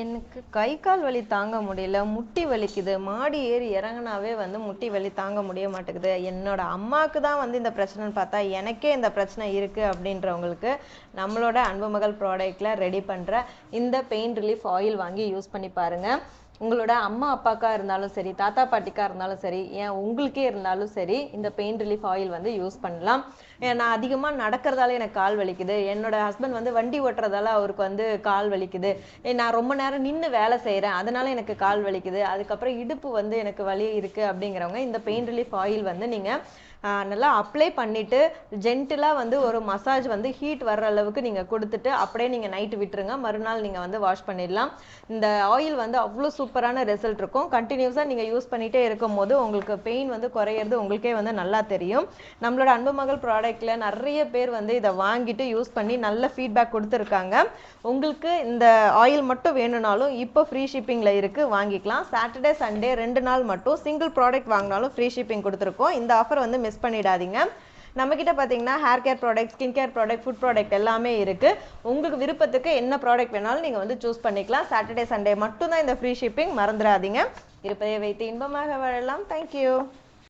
எனக்கு கை கால் வலி தாங்க முடியல, முட்டி வலிக்குது. மாடி ஏறி இறங்குனாவே வந்து முட்டி வலி தாங்க முடிய மாட்டேங்குது. என்னோட அம்மாவுக்கு தான் வந்து இந்த பிரச்சனைன்னு பார்த்தா, எனக்கே இந்த பிரச்சனை இருக்கு அப்படின்றவங்களுக்கு நம்மளோட அன்பு மகள் ப்ராடக்ட்ல ரெடி பண்ற இந்த பெயின் ரிலீஃப் ஆயில் வாங்கி யூஸ் பண்ணி பாருங்க. உங்களோட அம்மா அப்பாக்கா இருந்தாலும் சரி, தாத்தா பாட்டிக்கா இருந்தாலும் சரி, ஏன் உங்களுக்கே இருந்தாலும் சரி, இந்த பெயின் ரிலீஃப் ஆயில் வந்து யூஸ் பண்ணலாம். நான் அதிகமாக நடக்கிறதால எனக்கு கால் வலிக்குது, என்னோட ஹஸ்பண்ட் வந்து வண்டி ஓட்டுறதால அவருக்கு வந்து கால் வலிக்குது, நான் ரொம்ப நேரம் நின்று வேலை செய்கிறேன் அதனால எனக்கு கால் வலிக்குது, அதுக்கப்புறம் இடுப்பு வந்து எனக்கு வலி இருக்குது அப்படிங்கிறவங்க இந்த பெயின் ரிலீஃப் ஆயில் வந்து நீங்கள் நல்லா அப்ளை பண்ணிவிட்டு ஜென்டிலாக வந்து ஒரு மசாஜ் வந்து ஹீட் வர்ற அளவுக்கு நீங்கள் கொடுத்துட்டு அப்படியே நீங்கள் நைட்டு விட்டுருங்க. மறுநாள் நீங்கள் வந்து வாஷ் பண்ணிடலாம். இந்த ஆயில் வந்து அவ்வளோ சூப்பரான ரிசல்ட் இருக்கும். கண்டினியூஸாக நீங்கள் யூஸ் பண்ணிகிட்டே இருக்கும் போது உங்களுக்கு பெயின் வந்து குறையிறது உங்களுக்கே வந்து நல்லா தெரியும். நம்மளோட அன்பு மகள் ப்ராடக்டில் நிறைய பேர் வந்து இதை வாங்கிட்டு யூஸ் பண்ணி நல்ல ஃபீட்பேக் கொடுத்துருக்காங்க. உங்களுக்கு இந்த ஆயில் மட்டும் வேணும்னாலும் இப்போ ஃப்ரீ ஷிப்பிங்கில் இருக்குது, வாங்கிக்கலாம். சாட்டர்டே சண்டே 2 நாள் மட்டும் சிங்கிள் ப்ராடக்ட் வாங்கினாலும் ஃப்ரீ ஷிப்பிங் கொடுத்துருக்கோம். இந்த ஆஃபர் வந்து மிஸ் பண்ணிடாதீங்க. நம்மக்கிட்ட பார்த்தீங்கன்னா hair care product, skin care product, food product எல்லாமே இருக்குது. உங்களுக்கு விருப்பத்துக்கு என்ன ப்ராடக்ட் வேணாலும் நீங்கள் வந்து சூஸ் பண்ணிக்கலாம். சாட்டர்டே சண்டே மட்டும்தான் இந்த ஃப்ரீ ஷிப்பிங், மறந்துடாதீங்க. இருப்பதை வைத்து இன்பமாக வாழலாம். தேங்க்யூ.